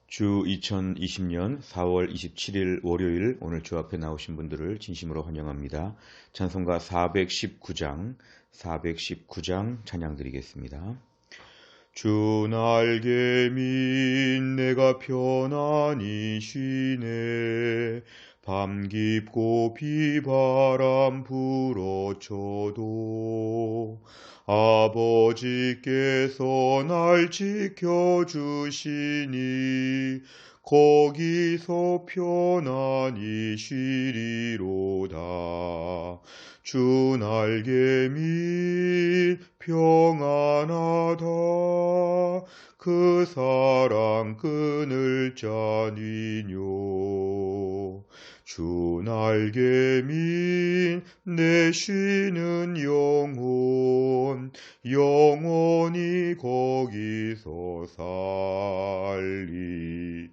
주 2020년 4월 27일 월요일 오늘 주 앞에 나오신 분들을 진심으로 환영합니다. 찬송가 419장 찬양 드리겠습니다. 주 날개민 내가 편안히 쉬네. 밤 깊고 비바람 불어쳐도 아버지께서 날 지켜주시니 거기서 편안히 쉬리로다. 주 날개 밑 평안하다. 그 사랑 끊을 자니뇨. 주 날개 밑 내 쉬는 영혼이 거기서 살리.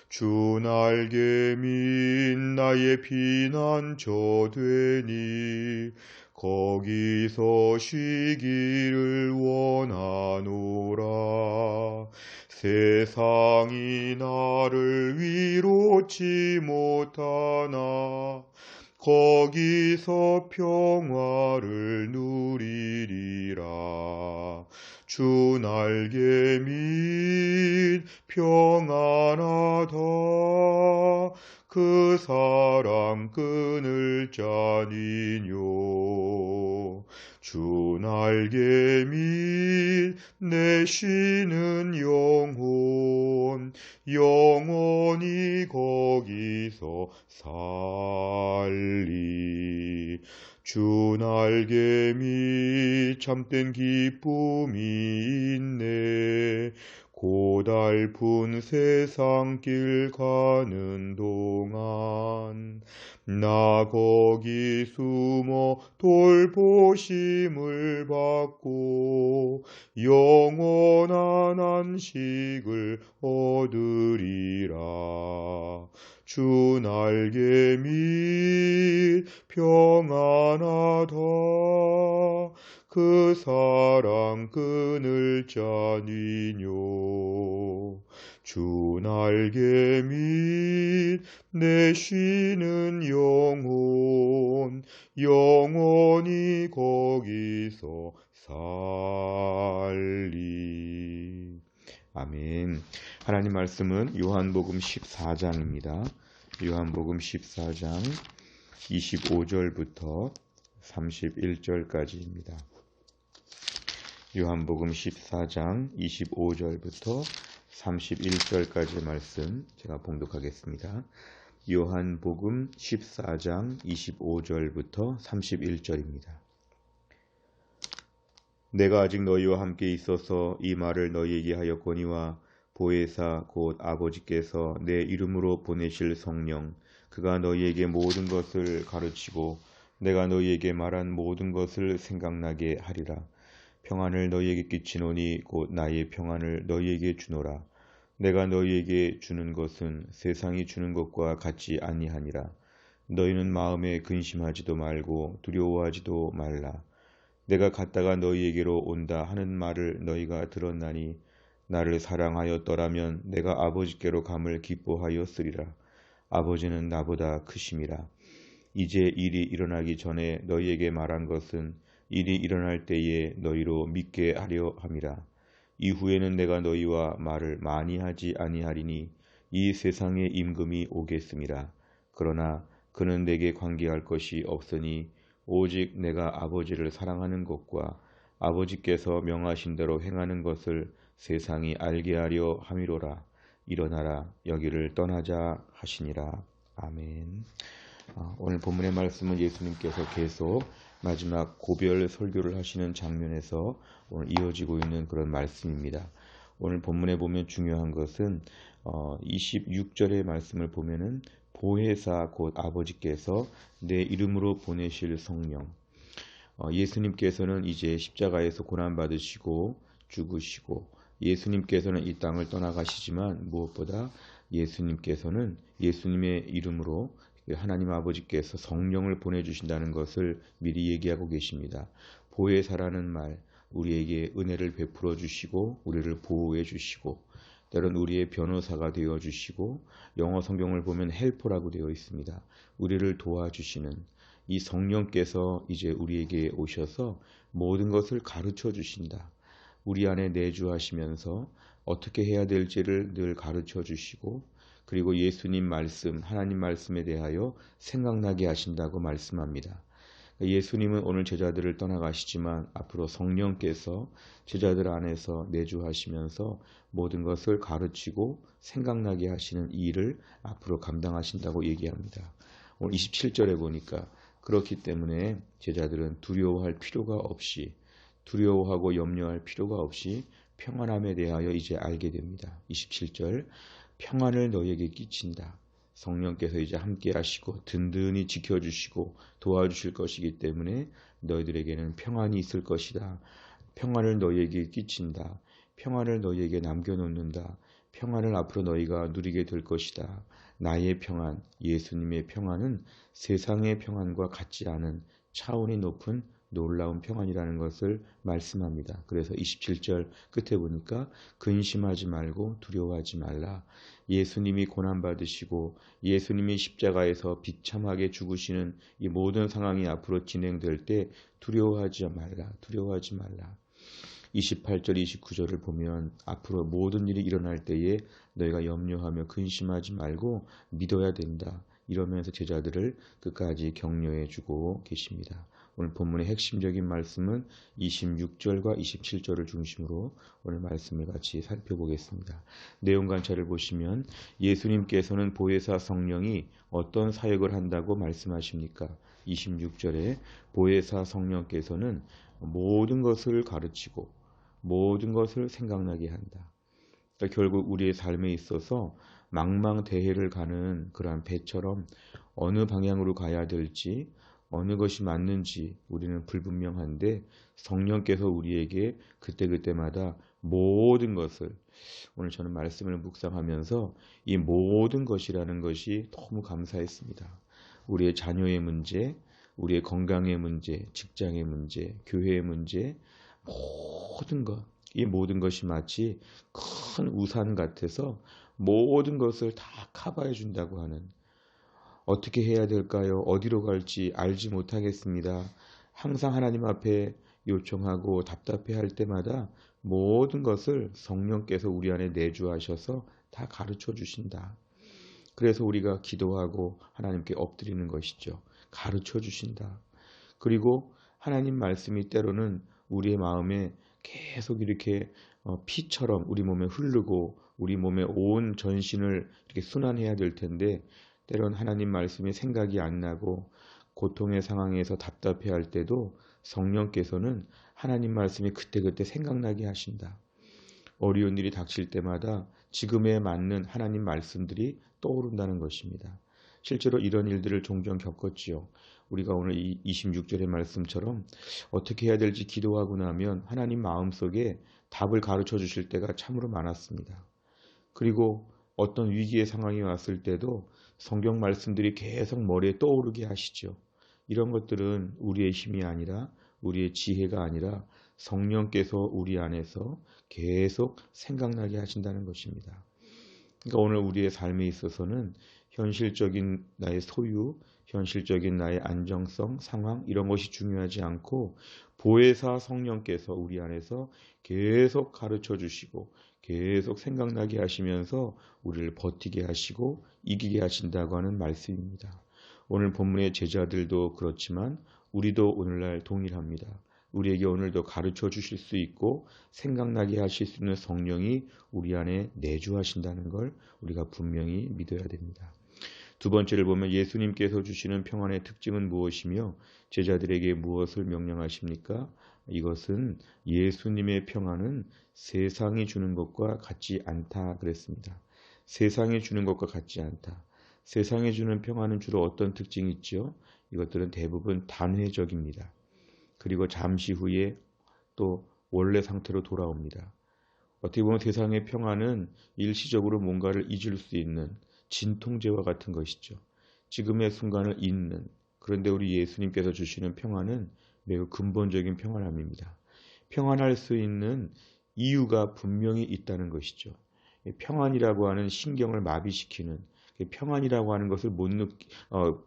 주 날개 밑 나의 피난처 되니 거기서 쉬기를 원하노라. 세상이 나를 위로치 못하나 거기서 평화를 누리리라. 주 날개 밑 평안하다. 그 사랑 끊을 자니뇨. 주 날개 밑 내 쉬는 영혼이 거기서 살리. 주 날개 밑 참된 기쁨이 있네. 고달픈 세상 길 가는 동안 나 거기 숨어 돌보심을 받고 영원한 안식을 얻으리라. 주 날개 밑 평안하다. 그 사랑 끊을 자니뇨. 주 날개 밑 내 쉬는 영혼이 거기서 살리. 아멘. 하나님 말씀은 요한복음 14장입니다. 요한복음 14장 25절부터 31절까지입니다. 요한복음 14장 25절부터 31절까지의 말씀 제가 봉독하겠습니다. 요한복음 14장 25절부터 31절입니다. 내가 아직 너희와 함께 있어서 이 말을 너희에게 하였거니와 보혜사 곧 아버지께서 내 이름으로 보내실 성령 그가 너희에게 모든 것을 가르치고 내가 너희에게 말한 모든 것을 생각나게 하리라. 평안을 너희에게 끼치노니 곧 나의 평안을 너희에게 주노라. 내가 너희에게 주는 것은 세상이 주는 것과 같지 아니하니라. 너희는 마음에 근심하지도 말고 두려워하지도 말라. 내가 갔다가 너희에게로 온다 하는 말을 너희가 들었나니 나를 사랑하였더라면 내가 아버지께로 감을 기뻐하였으리라. 아버지는 나보다 크심이라. 이제 일이 일어나기 전에 너희에게 말한 것은 일이 일어날 때에 너희로 믿게 하려 함이라. 이후에는 내가 너희와 말을 많이 하지 아니하리니 이 세상의 임금이 오겠음이라. 그러나 그는 내게 관계할 것이 없으니 오직 내가 아버지를 사랑하는 것과 아버지께서 명하신 대로 행하는 것을 세상이 알게 하려 함이로라. 일어나라 여기를 떠나자 하시니라. 아멘. 오늘 본문의 말씀은 예수님께서 계속 마지막 고별 설교를 하시는 장면에서 오늘 이어지고 있는 그런 말씀입니다. 오늘 본문에 보면 중요한 것은 26절의 말씀을 보면은 보혜사 곧 아버지께서 내 이름으로 보내실 성령. 예수님께서는 이제 십자가에서 고난받으시고 죽으시고 예수님께서는 이 땅을 떠나가시지만 무엇보다 예수님께서는 예수님의 이름으로 하나님 아버지께서 성령을 보내주신다는 것을 미리 얘기하고 계십니다. 보혜사라는 말, 우리에게 은혜를 베풀어 주시고 우리를 보호해 주시고 때론 우리의 변호사가 되어주시고 영어 성경을 보면 헬퍼라고 되어 있습니다. 우리를 도와주시는 이 성령께서 이제 우리에게 오셔서 모든 것을 가르쳐 주신다. 우리 안에 내주하시면서 어떻게 해야 될지를 늘 가르쳐 주시고 그리고 예수님 말씀, 하나님 말씀에 대하여 생각나게 하신다고 말씀합니다. 예수님은 오늘 제자들을 떠나가시지만 앞으로 성령께서 제자들 안에서 내주하시면서 모든 것을 가르치고 생각나게 하시는 이 일을 앞으로 감당하신다고 얘기합니다. 오늘 27절에 보니까 그렇기 때문에 제자들은 두려워할 필요가 없이 두려워하고 염려할 필요가 없이 평안함에 대하여 이제 알게 됩니다. 27절 평안을 너희에게 끼친다. 성령께서 이제 함께 하시고 든든히 지켜주시고 도와주실 것이기 때문에 너희들에게는 평안이 있을 것이다. 평안을 너희에게 끼친다. 평안을 너희에게 남겨놓는다. 평안을 앞으로 너희가 누리게 될 것이다. 나의 평안, 예수님의 평안은 세상의 평안과 같지 않은 차원이 높은 놀라운 평안이라는 것을 말씀합니다. 그래서 27절 끝에 보니까 근심하지 말고 두려워하지 말라. 예수님이 고난받으시고 예수님이 십자가에서 비참하게 죽으시는 이 모든 상황이 앞으로 진행될 때 두려워하지 말라. 두려워하지 말라. 28절, 29절을 보면 앞으로 모든 일이 일어날 때에 너희가 염려하며 근심하지 말고 믿어야 된다. 이러면서 제자들을 끝까지 격려해 주고 계십니다. 오늘 본문의 핵심적인 말씀은 26절과 27절을 중심으로 오늘 말씀을 같이 살펴보겠습니다. 내용 관찰을 보시면 예수님께서는 보혜사 성령이 어떤 사역을 한다고 말씀하십니까? 26절에 보혜사 성령께서는 모든 것을 가르치고 모든 것을 생각나게 한다. 그러니까 결국 우리의 삶에 있어서 망망대해를 가는 그러한 배처럼 어느 방향으로 가야 될지 어느 것이 맞는지 우리는 불분명한데 성령께서 우리에게 그때그때마다 모든 것을 오늘 저는 말씀을 묵상하면서 이 모든 것이라는 것이 너무 감사했습니다. 우리의 자녀의 문제, 우리의 건강의 문제, 직장의 문제, 교회의 문제 모든 것, 이 모든 것이 마치 큰 우산 같아서 모든 것을 다 커버해 준다고 하는 어떻게 해야 될까요? 어디로 갈지 알지 못하겠습니다. 항상 하나님 앞에 요청하고 답답해 할 때마다 모든 것을 성령께서 우리 안에 내주하셔서 다 가르쳐 주신다. 그래서 우리가 기도하고 하나님께 엎드리는 것이죠. 가르쳐 주신다. 그리고 하나님 말씀이 때로는 우리의 마음에 계속 이렇게 피처럼 우리 몸에 흐르고 우리 몸에 온 전신을 이렇게 순환해야 될 텐데 때론 하나님 말씀이 생각이 안 나고 고통의 상황에서 답답해할 때도 성령께서는 하나님 말씀이 그때그때 생각나게 하신다. 어려운 일이 닥칠 때마다 지금에 맞는 하나님 말씀들이 떠오른다는 것입니다. 실제로 이런 일들을 종종 겪었지요. 우리가 오늘 26절의 말씀처럼 어떻게 해야 될지 기도하고 나면 하나님 마음속에 답을 가르쳐 주실 때가 참으로 많았습니다. 그리고 어떤 위기의 상황이 왔을 때도 성경 말씀들이 계속 머리에 떠오르게 하시죠. 이런 것들은 우리의 힘이 아니라 우리의 지혜가 아니라 성령께서 우리 안에서 계속 생각나게 하신다는 것입니다. 그러니까 오늘 우리의 삶에 있어서는 현실적인 나의 소유, 현실적인 나의 안정성, 상황 이런 것이 중요하지 않고 보혜사 성령께서 우리 안에서 계속 가르쳐 주시고 계속 생각나게 하시면서 우리를 버티게 하시고 이기게 하신다고 하는 말씀입니다. 오늘 본문의 제자들도 그렇지만 우리도 오늘날 동일합니다. 우리에게 오늘도 가르쳐 주실 수 있고 생각나게 하실 수 있는 성령이 우리 안에 내주하신다는 걸 우리가 분명히 믿어야 됩니다. 두 번째를 보면 예수님께서 주시는 평안의 특징은 무엇이며 제자들에게 무엇을 명령하십니까? 이것은 예수님의 평안은 세상이 주는 것과 같지 않다 그랬습니다. 세상이 주는 것과 같지 않다. 세상이 주는 평안은 주로 어떤 특징이 있죠? 이것들은 대부분 단회적입니다. 그리고 잠시 후에 또 원래 상태로 돌아옵니다. 어떻게 보면 세상의 평안은 일시적으로 뭔가를 잊을 수 있는 진통제와 같은 것이죠. 지금의 순간을 잊는, 그런데 우리 예수님께서 주시는 평안은 매우 근본적인 평안함입니다. 평안할 수 있는 이유가 분명히 있다는 것이죠. 평안이라고 하는 신경을 마비시키는, 평안이라고 하는 것을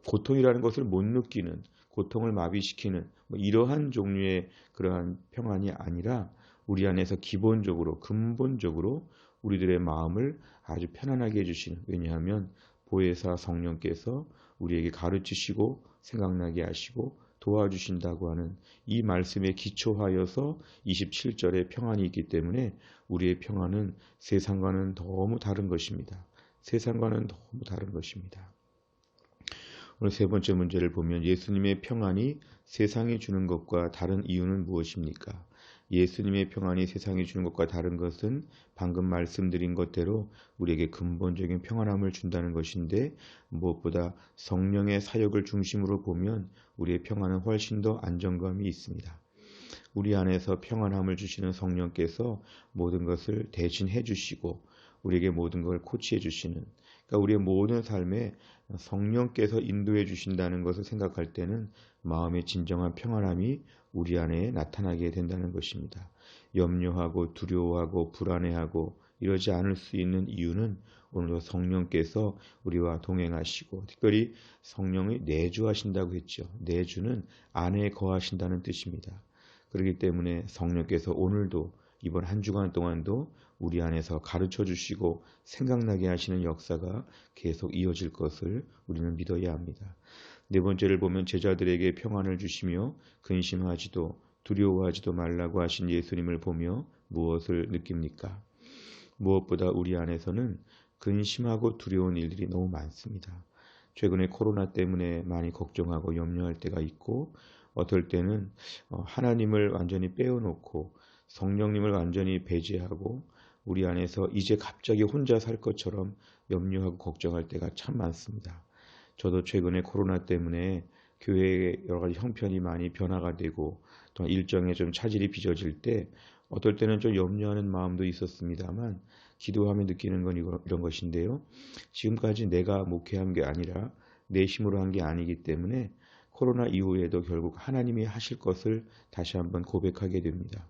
고통이라는 것을 못 느끼는, 고통을 마비시키는 뭐 이러한 종류의 그러한 평안이 아니라 우리 안에서 기본적으로 근본적으로 우리들의 마음을 아주 편안하게 해주시는, 왜냐하면 보혜사 성령께서 우리에게 가르치시고 생각나게 하시고 도와주신다고 하는 이 말씀에 기초하여서 27절에 평안이 있기 때문에 우리의 평안은 세상과는 너무 다른 것입니다. 세상과는 너무 다른 것입니다. 오늘 세 번째 문제를 보면 예수님의 평안이 세상이 주는 것과 다른 이유는 무엇입니까? 예수님의 평안이 세상이 주는 것과 다른 것은 방금 말씀드린 것대로 우리에게 근본적인 평안함을 준다는 것인데, 무엇보다 성령의 사역을 중심으로 보면 우리의 평안은 훨씬 더 안정감이 있습니다. 우리 안에서 평안함을 주시는 성령께서 모든 것을 대신해 주시고 우리에게 모든 걸 코치해 주시는, 그러니까 우리의 모든 삶에 성령께서 인도해 주신다는 것을 생각할 때는 마음의 진정한 평안함이 우리 안에 나타나게 된다는 것입니다. 염려하고 두려워하고 불안해하고 이러지 않을 수 있는 이유는 오늘도 성령께서 우리와 동행하시고, 특별히 성령이 내주하신다고 했죠. 내주는 안에 거하신다는 뜻입니다. 그렇기 때문에 성령께서 오늘도 이번 한 주간 동안도 우리 안에서 가르쳐 주시고 생각나게 하시는 역사가 계속 이어질 것을 우리는 믿어야 합니다. 네 번째를 보면 제자들에게 평안을 주시며 근심하지도 두려워하지도 말라고 하신 예수님을 보며 무엇을 느낍니까? 무엇보다 우리 안에서는 근심하고 두려운 일들이 너무 많습니다. 최근에 코로나 때문에 많이 걱정하고 염려할 때가 있고, 어떨 때는 하나님을 완전히 빼어놓고 성령님을 완전히 배제하고 우리 안에서 이제 갑자기 혼자 살 것처럼 염려하고 걱정할 때가 참 많습니다. 저도 최근에 코로나 때문에 교회의 여러 가지 형편이 많이 변화가 되고 또 일정에 좀 차질이 빚어질 때 어떨 때는 좀 염려하는 마음도 있었습니다만, 기도하며 느끼는 건 이런 것인데요. 지금까지 내가 목회한 게 아니라 내 힘으로 한 게 아니기 때문에 코로나 이후에도 결국 하나님이 하실 것을 다시 한번 고백하게 됩니다.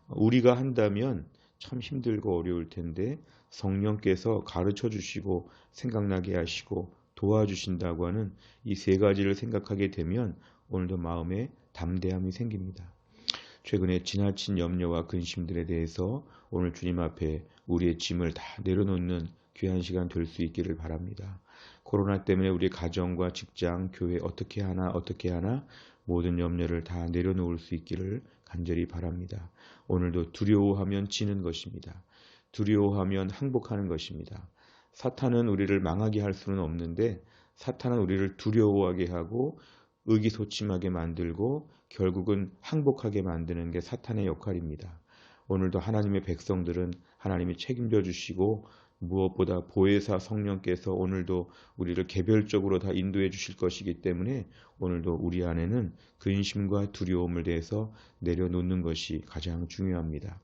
우리가 한다면 참 힘들고 어려울 텐데 성령께서 가르쳐 주시고 생각나게 하시고 도와주신다고 하는 이 세 가지를 생각하게 되면 오늘도 마음에 담대함이 생깁니다. 최근에 지나친 염려와 근심들에 대해서 오늘 주님 앞에 우리의 짐을 다 내려놓는 귀한 시간 될 수 있기를 바랍니다. 코로나 때문에 우리 가정과 직장, 교회 어떻게 하나 모든 염려를 다 내려놓을 수 있기를 간절히 바랍니다. 오늘도 두려워하면 지는 것입니다. 두려워하면 항복하는 것입니다. 사탄은 우리를 망하게 할 수는 없는데 사탄은 우리를 두려워하게 하고 의기소침하게 만들고 결국은 항복하게 만드는 게 사탄의 역할입니다. 오늘도 하나님의 백성들은 하나님이 책임져 주시고 무엇보다 보혜사 성령께서 오늘도 우리를 개별적으로 다 인도해 주실 것이기 때문에 오늘도 우리 안에는 근심과 두려움을 대해서 내려놓는 것이 가장 중요합니다.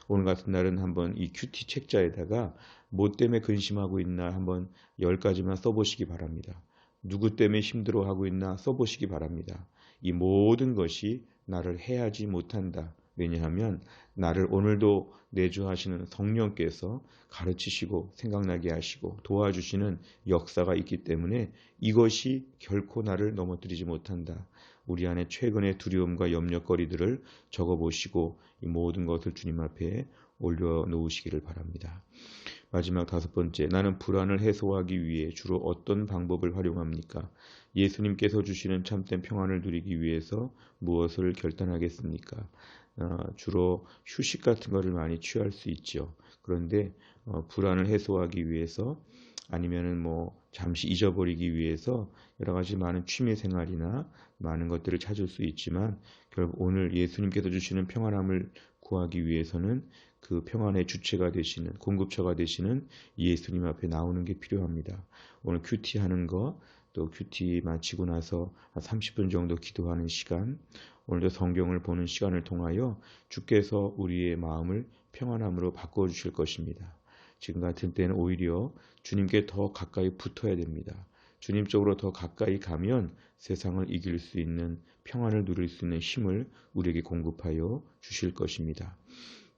오늘 같은 날은 한번 이 큐티 책자에다가 뭐 때문에 근심하고 있나 한번 10가지만 써보시기 바랍니다. 누구 때문에 힘들어하고 있나 써보시기 바랍니다. 이 모든 것이 나를 해하지 못한다. 왜냐하면 나를 오늘도 내주하시는 성령께서 가르치시고 생각나게 하시고 도와주시는 역사가 있기 때문에 이것이 결코 나를 넘어뜨리지 못한다. 우리 안에 최근의 두려움과 염려거리들을 적어보시고 이 모든 것을 주님 앞에 올려놓으시기를 바랍니다. 마지막 5번째, 나는 불안을 해소하기 위해 주로 어떤 방법을 활용합니까? 예수님께서 주시는 참된 평안을 누리기 위해서 무엇을 결단하겠습니까? 주로 휴식 같은 것을 많이 취할 수 있죠. 그런데 불안을 해소하기 위해서 아니면은 뭐 잠시 잊어버리기 위해서 여러 가지 많은 취미 생활이나 많은 것들을 찾을 수 있지만 결국 오늘 예수님께서 주시는 평안함을 구하기 위해서는 그 평안의 주체가 되시는 공급처가 되시는 예수님 앞에 나오는 게 필요합니다. 오늘 큐티 하는 거, 또 큐티 마치고 나서 한 30분 정도 기도하는 시간, 오늘도 성경을 보는 시간을 통하여 주께서 우리의 마음을 평안함으로 바꿔주실 것입니다. 지금 같은 때는 오히려 주님께 더 가까이 붙어야 됩니다. 주님 쪽으로 더 가까이 가면 세상을 이길 수 있는 평안을 누릴 수 있는 힘을 우리에게 공급하여 주실 것입니다.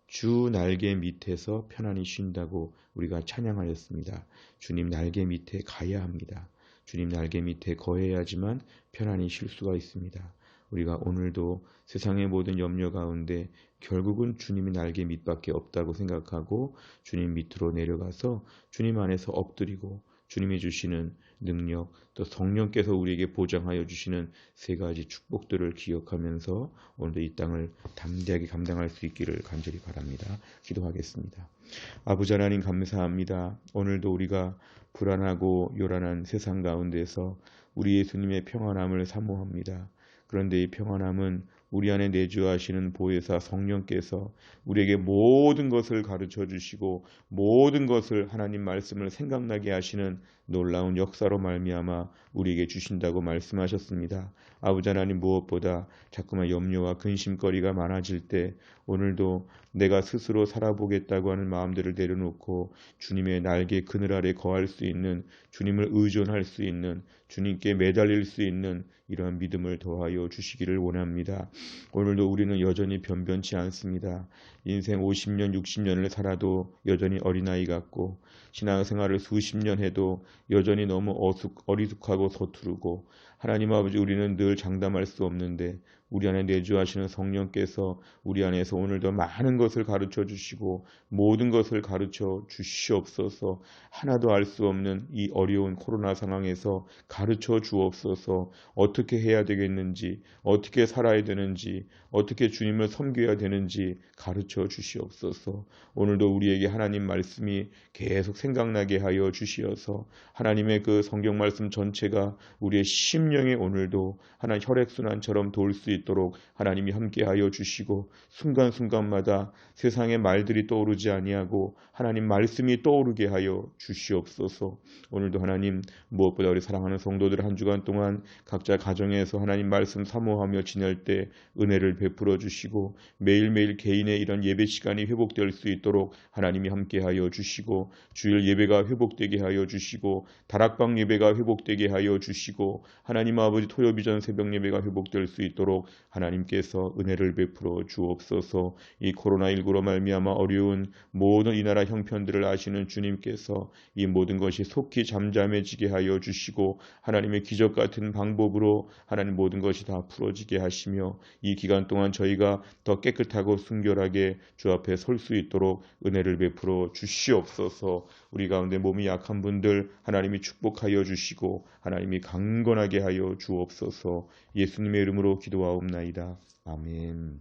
주 날개 밑에서 편안히 쉰다고 우리가 찬양하였습니다. 주님 날개 밑에 가야 합니다. 주님 날개 밑에 거해야지만 편안히 쉴 수가 있습니다. 우리가 오늘도 세상의 모든 염려 가운데 결국은 주님의 날개 밑밖에 없다고 생각하고 주님 밑으로 내려가서 주님 안에서 엎드리고 주님이 주시는 능력, 또 성령께서 우리에게 보장하여 주시는 세 가지 축복들을 기억하면서 오늘도 이 땅을 담대하게 감당할 수 있기를 간절히 바랍니다. 기도하겠습니다. 아버지 하나님 감사합니다. 오늘도 우리가 불안하고 요란한 세상 가운데서 우리 예수님의 평안함을 사모합니다. 그런데 이 평안함은 우리 안에 내주하시는 보혜사 성령께서 우리에게 모든 것을 가르쳐 주시고 모든 것을 하나님 말씀을 생각나게 하시는 놀라운 역사로 말미암아 우리에게 주신다고 말씀하셨습니다. 아버지 하나님 무엇보다 자꾸만 염려와 근심거리가 많아질 때 오늘도 내가 스스로 살아보겠다고 하는 마음들을 내려놓고 주님의 날개 그늘 아래 거할 수 있는, 주님을 의존할 수 있는, 주님께 매달릴 수 있는 이러한 믿음을 더하여 주시기를 원합니다. 오늘도 우리는 여전히 변변치 않습니다. 인생 50년, 60년을 살아도 여전히 어린아이 같고 신앙생활을 수십 년 해도 여전히 너무 어리숙하고 서투르고 하나님 아버지 우리는 늘 장담할 수 없는데 우리 안에 내주하시는 성령께서 우리 안에서 오늘도 많은 것을 가르쳐 주시고 모든 것을 가르쳐 주시옵소서. 하나도 알 수 없는 이 어려운 코로나 상황에서 가르쳐 주옵소서. 어떻게 해야 되겠는지, 어떻게 살아야 되는지, 어떻게 주님을 섬겨야 되는지 가르쳐 주시옵소서. 오늘도 우리에게 하나님 말씀이 계속 생각나게 하여 주시어서 하나님의 그 성경 말씀 전체가 우리의 심령에 오늘도 하나님 혈액순환처럼 돌 수 있도록 하나님이 함께하여 주시고 순간순간마다 세상의 말들이 떠오르지 아니하고 하나님 말씀이 떠오르게 하여 주시옵소서. 오늘도 하나님 무엇보다 우리 사랑하는 성도들 한 주간 동안 각자 가정에서 하나님 말씀 사모하며 지낼 때 은혜를 베풀어 주시고 매일매일 개인의 이런 예배 시간이 회복될 수 있도록 하나님이 함께하여 주시고 주일 예배가 회복되게 하여 주시고 다락방 예배가 회복되게 하여 주시고 하나님 아버지 토요비전 새벽 예배가 회복될 수 있도록 하나님께서 은혜를 베풀어 주옵소서. 이 코로나19로 말미암아 어려운 모든 이 나라 형편들을 아시는 주님께서 이 모든 것이 속히 잠잠해지게 하여 주시고 하나님의 기적 같은 방법으로 하나님 모든 것이 다 풀어지게 하시며 이 기간 동안 저희가 더 깨끗하고 순결하게 주 앞에 설 수 있도록 은혜를 베풀어 주시옵소서. 우리 가운데 몸이 약한 분들 하나님이 축복하여 주시고 하나님이 강건하게 하여 주옵소서. 예수님의 이름으로 기도하옵나이다. 아멘.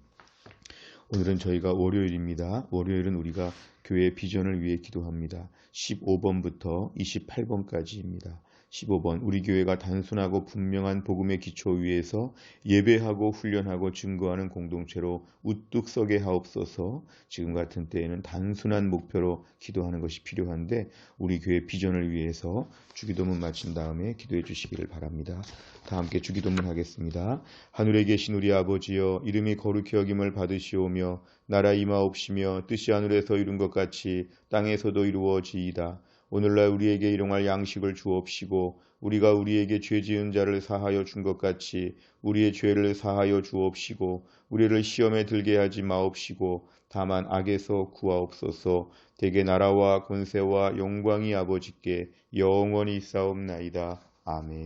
오늘은 저희가 월요일입니다. 월요일은 우리가 교회 비전을 위해 기도합니다. 15번부터 28번까지입니다. 15번 우리 교회가 단순하고 분명한 복음의 기초 위에서 예배하고 훈련하고 증거하는 공동체로 우뚝 서게 하옵소서. 지금 같은 때에는 단순한 목표로 기도하는 것이 필요한데 우리 교회 비전을 위해서 주기도문 마친 다음에 기도해 주시기를 바랍니다. 다 함께 주기도문 하겠습니다. 하늘에 계신 우리 아버지여 이름이 거룩히 여김을 받으시오며 나라 임하옵시며 뜻이 하늘에서 이룬 것 같이 땅에서도 이루어지이다. 오늘날 우리에게 일용할 양식을 주옵시고 우리가 우리에게 죄 지은 자를 사하여 준 것 같이 우리의 죄를 사하여 주옵시고 우리를 시험에 들게 하지 마옵시고 다만 악에서 구하옵소서. 대개 나라와 권세와 영광이 아버지께 영원히 있사옵나이다. 아멘.